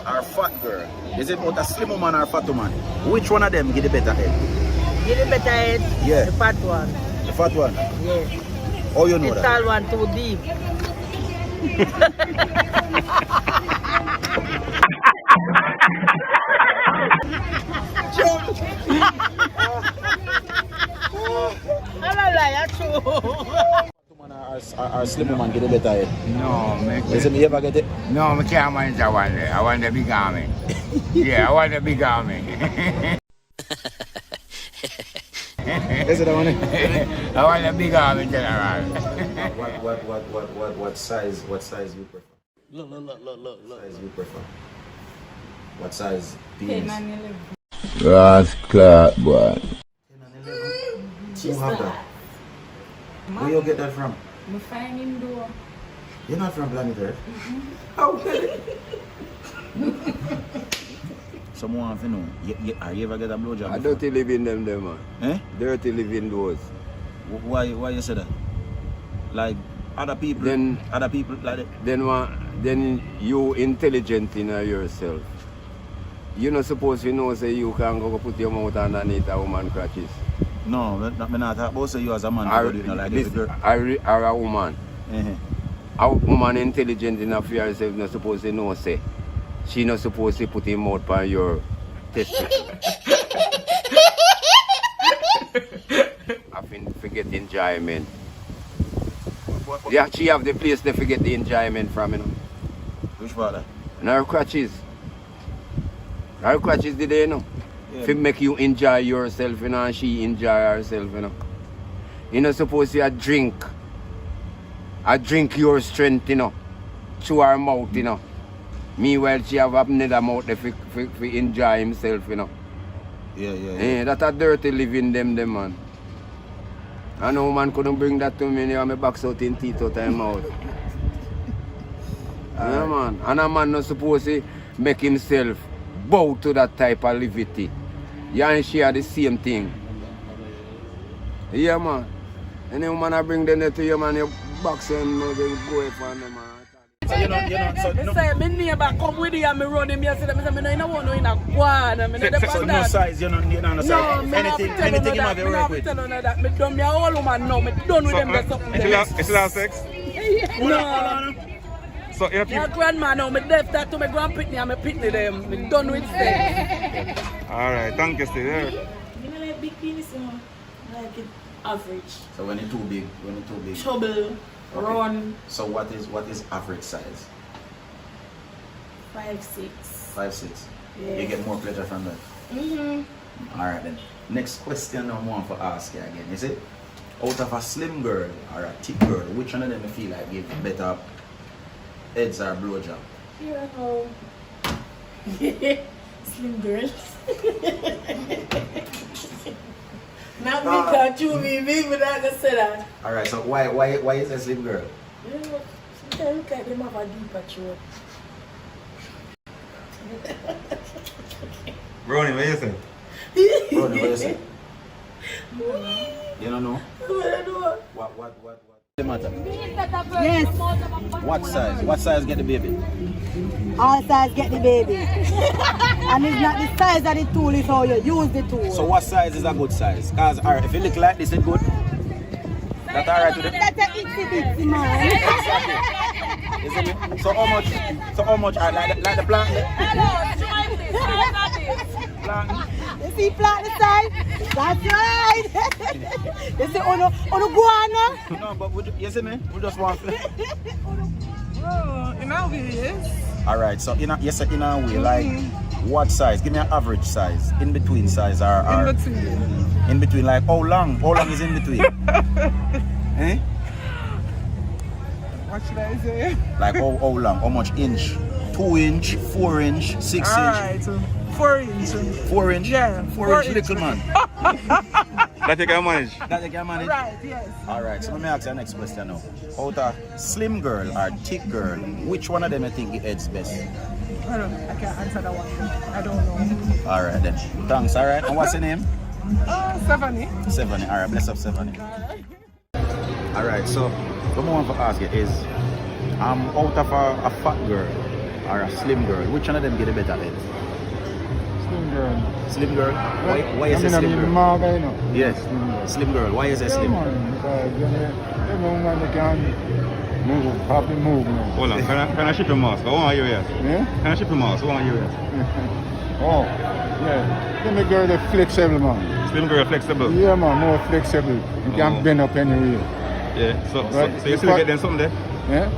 or fat girl? Is it about a slim woman or a fat woman? Which one of them give the better head? Give the better head? Yeah. The fat one. The fat one? Yeah. Oh, you know the that? tall one too deep. Or slim woman get a better head? No, Is it me ever get it? no, I can't manage that one there. I want the big army. Yeah, I want the big army. Is it the one? I want the big army, general. What size you prefer? Look. What size you prefer? What size penis? 10 and 11. That's clear, boy. 10 and 11? Who have that? Where you get that from? I find indoor. You're not from planet Earth? How good? Someone want to know, are you ever get a blowjob? I dirty living them, man. Eh? Dirty living those. Why you say that? Like other people like that? Then you intelligent in yourself. You not supposed to know say you can go put your mouth underneath a woman crotches. No, I'm not talking about say you as a man. Or a woman. A woman intelligent enough for herself not supposed to know say. She not supposed to put him out by your testicle. I think forget enjoyment. Yeah, she have the place to forget the enjoyment from, you know. Which part? And her crutches. Her crutches did they, you know. Yeah. To make you enjoy yourself, you know, and she enjoy herself, you know. You're not supposed to drink. I drink your strength, you know. Through her mouth, you know. Meanwhile, she have another mouth to enjoy himself, you know. Yeah. That's a dirty living them, man. I know man couldn't bring that to me, you know, my box out in teeth out of mouth. Yeah, man. And a man not supposed to make himself bow to that type of levity. Yeah, and share the same thing. Yeah, man. And then man I bring them to you, man, you box and go away from them, man. So you know, Say, my neighbor come with you and me run him yesterday. I say, I don't want to in a guan. So no size, you know no size. No, anything you have to work with. Me done me a whole woman now. Me done with them. It's still have sex? No. So you have My grandma now, me left that to my grandpitney and me pitney them. Me done with sex. Alright, thank you, Steve. You know, like big penis, you know, like it average. So when it's too big, Trouble, run. So what is average size? 5'6". 5'6". Yeah. You get more pleasure from that. Alright then. Next question I want to ask you again. Is it out of a slim girl or a thick girl, which one of them you feel like give better heads or blowjob? Here I go. Slim girl. Not because you me, but I can say that. Alright, so why is a slim girl? You know, sometimes look like them have a deeper throat. Ronnie, what you say? Ronnie, what you say? You don't know? I don't know. What the matter? Yes, What size? What size get the baby? all size get the baby. And it's not the size of the tool, it's how you use the tool. So what size is a good size? Cause alright, if it look like this, it's good. That's alright with it. That's a itsy bitsy man. Isn't it? So how much like the plant? Plant. You see plant the size? That's right. You see on guana? No, but you see me? We just want Oh, in a way, yes. Alright, so in a way, like what size? Give me an average size. In between size or In between. in between, like how long? How long is in between? Eh? What should I say? Like how long? How much inch? 2 inch, 4 inch, 6 inch? Alright, 4 inch. 4 inch? Yeah, 4 inch 4 little man. That you can manage. That you can manage? Right, yes. Alright, so let me ask you the next question now. Out a slim girl or thick girl, which one of them you think it heads best? I don't know. I can't answer that one. I don't know. Alright then. Thanks, alright. And what's your name? Stephanie. Stephanie. Alright, bless up Stephanie. Alright, so what I want to ask you is out of a fat girl or a slim girl? Which one of them get a better head? Slim girl. Slim girl? Why is it I slim mean, girl? Marga, you know. Yes, slim girl. Why is it Yeah, slim? man, because every woman they can move, happy move now. Hold on, can I ship your mask? I want you here. Yeah? Can I ship your mask? I want you here. Oh, yeah. Then the girl they flexible, man. Slim girl flexible. Yeah, man, more flexible. You can bend up anywhere. Yeah, so Right. you still get them someday? Yeah?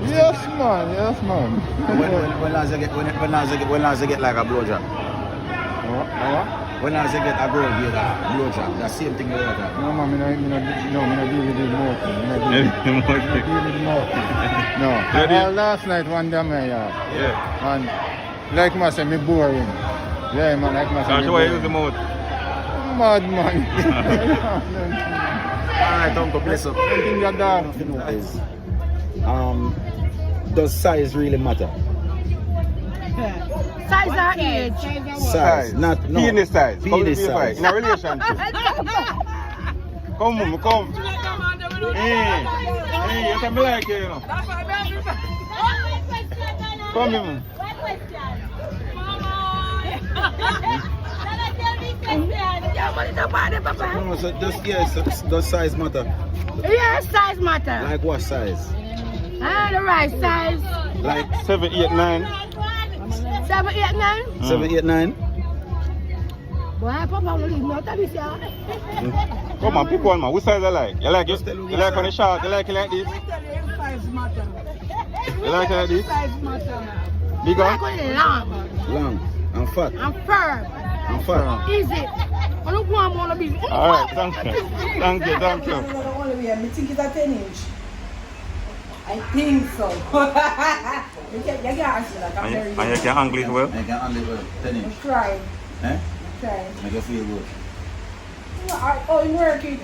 Yes, man, yes, man. When last you get like a blowjob? When last you get a girl get a blowjob? The same thing you got. No, man, I deal with the mouth. I deal with the mouth. No. Last night, one day, Yeah. and like I say, me boring. Yeah, man, like I say, That's me why you use the boring. mouth. Mad, man. Alright, Uncle, bless up. Anything that dog. Is, does size really matter? Size or age? Size, not no. Penis size. Penis size. In a relationship. Come on, come. Hey, you can be like you know. Come here. No, so does size matter? Yes, size matter. Like what size? The right size. Like 7, 8, 9. 7, 8, 9. 7, 8, 9? Boy, Papa will leave me out of this, yeah. Come on, pick one man. Which size I like? You like it? You like on the short? You like it like this? Size matter. You like it like this? Size matter. Big Like one? it long Long and fat. and firm. And fat. Easy. I don't want to be. Alright, thank you. Thank you, thank you. I think it's a 10 inch. I think so. You can answer that. I'm very And you can angle it well? I can handle it well. 10 inch. try. Eh? Try. Make you feel good. Oh, you work it.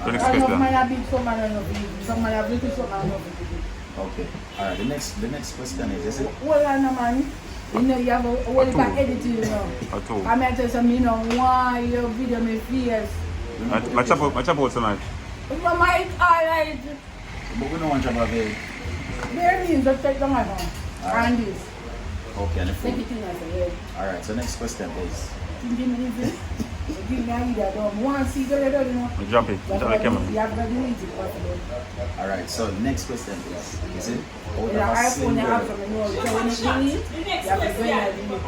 The next I know question. man have big, some man have not big. Some man have little, some man have not big. Okay. Alright, the next question is it? Well, I know, man. You know, you have a whole lot of editing, you know. At all. I mean, tell some, you know, why your video may fierce. My chop out tonight. But my highlight, But we don't want to have a there means just take the mic on. And this. okay, and the Take food. it in as a head. Alright, so next question is Give me this. Give me that. One see the other, you know. Drop it. That's Drop why the camera. you have to do it possible. alright, so next question is it? Out of Yeah, a iPhone, slim you have girl. to know. So when you do it, you have to go in and do it.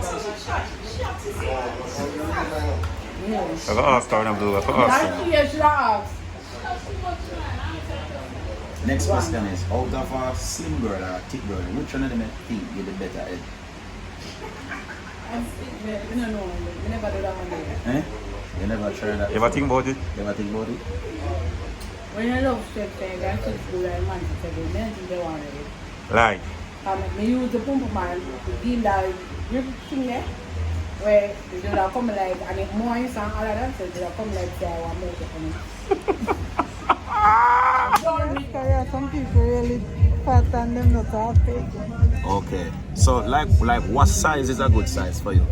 Yeah. I got Oscar and blue. I got Oscar. That's yes, you ask. Next question is out of a slim girl or a thick girl, which one of them you think get the better head? I don't know. We never do that one day. Eh? You never try that? You ever think about it? You ever think about it? When you love sex, I got to do like man to say, men think they want it. Like. Me use the pump man to give that grip thing there, where they do that come like, and if more and all of that, so they come like, say, I want more to come in. Yeah, some people really fat and them not happy. Okay. So like what size is a good size for you?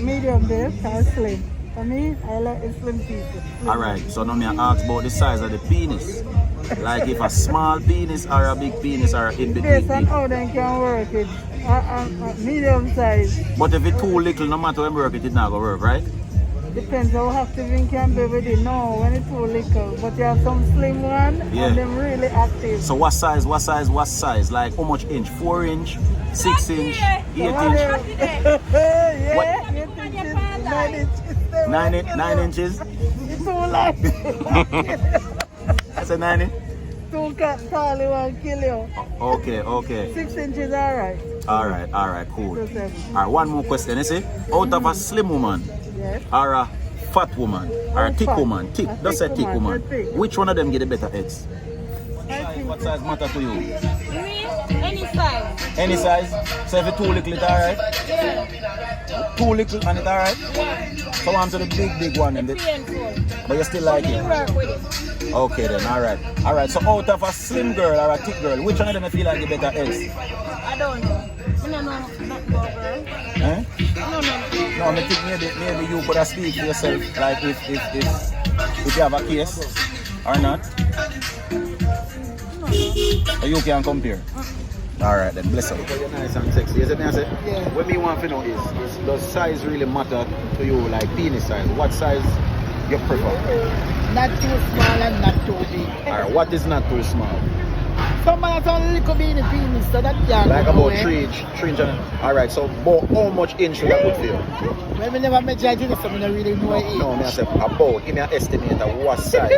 Medium base or slim. For me, I like the slim people. Alright, so now me ask about the size of the penis. Like if a small penis or a big penis or in between. Based on how they can work it. Medium size. But if it's too little, no matter when work it's not gonna work, right? Depends how active you can be with it. No, when it's too little. But you have some slim one Yeah. and them really active. So what size? Like how much inch? 4 inch, 6 inch, 8 inch, Yeah, What? 8 inches, 9 inches. 9 inches? It's too light. I said 9 inch? Too tall, it won't kill you. Okay. 6 inches, alright. Alright, cool. So 7. Alright, one more question, you see? Out of a slim woman Yes. or a fat woman or a thick fat. woman, A just say thick thick woman, woman, they're thick. which one of them get the better eggs? I think What size matter to you? You mean any size? Any size? So if it's too little, it's alright? Yeah. Too little and it's alright? So on to the big one, and 3 and 4. but you still like You it? work with it. Okay then, alright. So out of a slim girl or a thick girl, which one of them you feel like the better eggs? I don't know. I don't know nothing about girl. Eh? No. No, I think maybe you could have speak for yourself, like if you have a case or not. Or you can compare. Alright then, bless up. You're nice and sexy. Is it me I say? Yeah. What me want to know is does size really matter to you, like penis size? What size you prefer? Not too small and not too big. Alright, what is not too small? Some man has a little bit in the penis, so that can't Like go about away. 3 inches. Alright, so about how much inch would that good for you? When we never measure it, so we don't really know it. No, me I say about, give me an estimate of what size.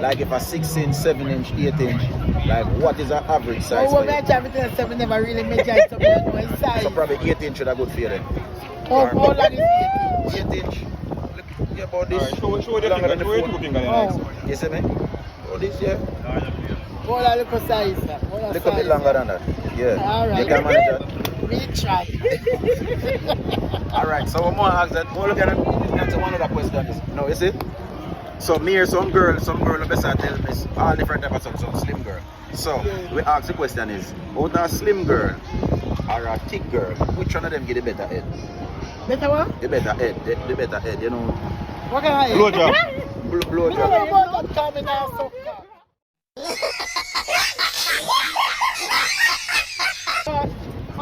Like if a 6 inch, 7 inch, 8 inch, like what is an average size Oh, for we you? measure everything, so we never really measure it, so we don't know its size. So probably 8 inch would that good for you then? How long is it? 8 inch. Look, yeah, about this. Alright, show the Longer than the finger, show phone. your finger. Oh, You see me? Oh, this, yeah. all a little size. All a Little bit size. longer than that. Yeah. Alright. You can manage that. We try. Alright, so I'm gonna ask that. Oh, look at it. Answer one other question. No, is it? So me or some girl the best I tell me is all different types of some slim girl. So we ask the question is, out a slim girl or a thick girl, which one of them get the better head? Better what? The better head, the better head, you know. What can I Blowjob. Blow I job. don't know about that coming now, so.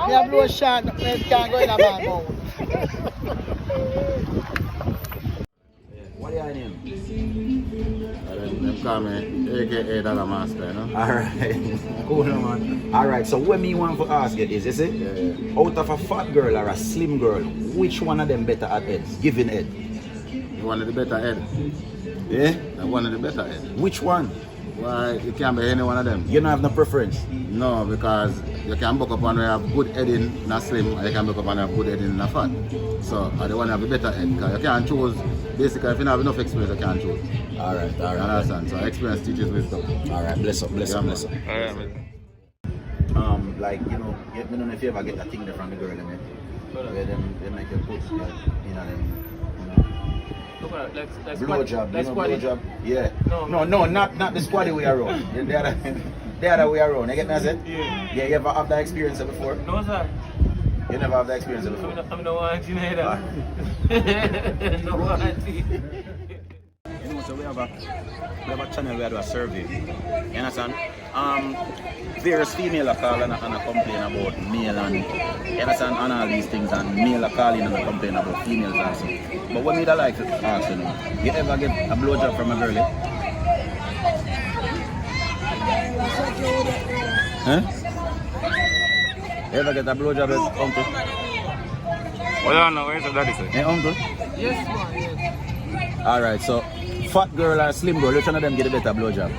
Yeah, blow shot, it can't go in a bad mouth. What are your name? Them call me AKA Dollar Master, you know? Alright. Cool man. Alright, so what me want to ask you is, you see? Yeah. Out of a fat girl or a slim girl, which one of them better at heads? Giving head. One of the better head. Yeah? One of the better head. Which one? Why, you can't be any one of them. You don't have no preference. No, because you can buck up and have good head in a slim, and you can buck up and have good head in a fat. So I don't want to have a better head, because you can't choose. Basically, if you don't have enough experience, you can't choose. Alright, You alright. understand? So experience teaches wisdom. Alright, bless up, bless up, Yeah, bless up. Alright, man. Like, you know, I don't know if you ever get a thing there from the girl, where they make you put, you know, them, blowjob, you know, blowjob. Yeah. No, not the squatty way around. The other way around. You get me, I said? Yeah. Yeah, you ever have that experience before? No, sir. You never have that experience before? I'm the one to either. No one. You know, so we have a channel where we do a survey. You understand? Various female are calling and complain about male and you understand, and all these things, and male are calling and complain about females also. But what me I like to ask you know, you ever get a blowjob from a girl? Huh? You ever get a blowjob with uncle? Well, I don't know, where's the daddy say? Hey, uncle? Yes, man. Yes. Alright, so fat girl or slim girl, which one of them get a better blowjob?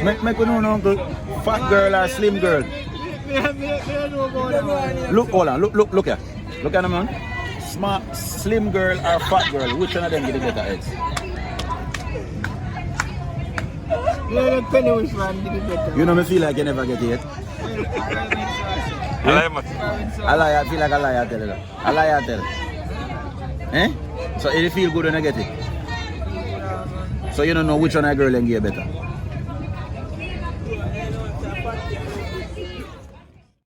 Make we know, uncle. Fat girl or slim girl? Look, hold on, look here. Look at them, man. Smart, slim girl or fat girl, which one of them get a better heads? You know me feel like you never get it. I like it. I lie, I feel like I lie, I tell you. I lie, I tell you. Eh? So it feel good when I get it? So you don't know which one of girl and get better?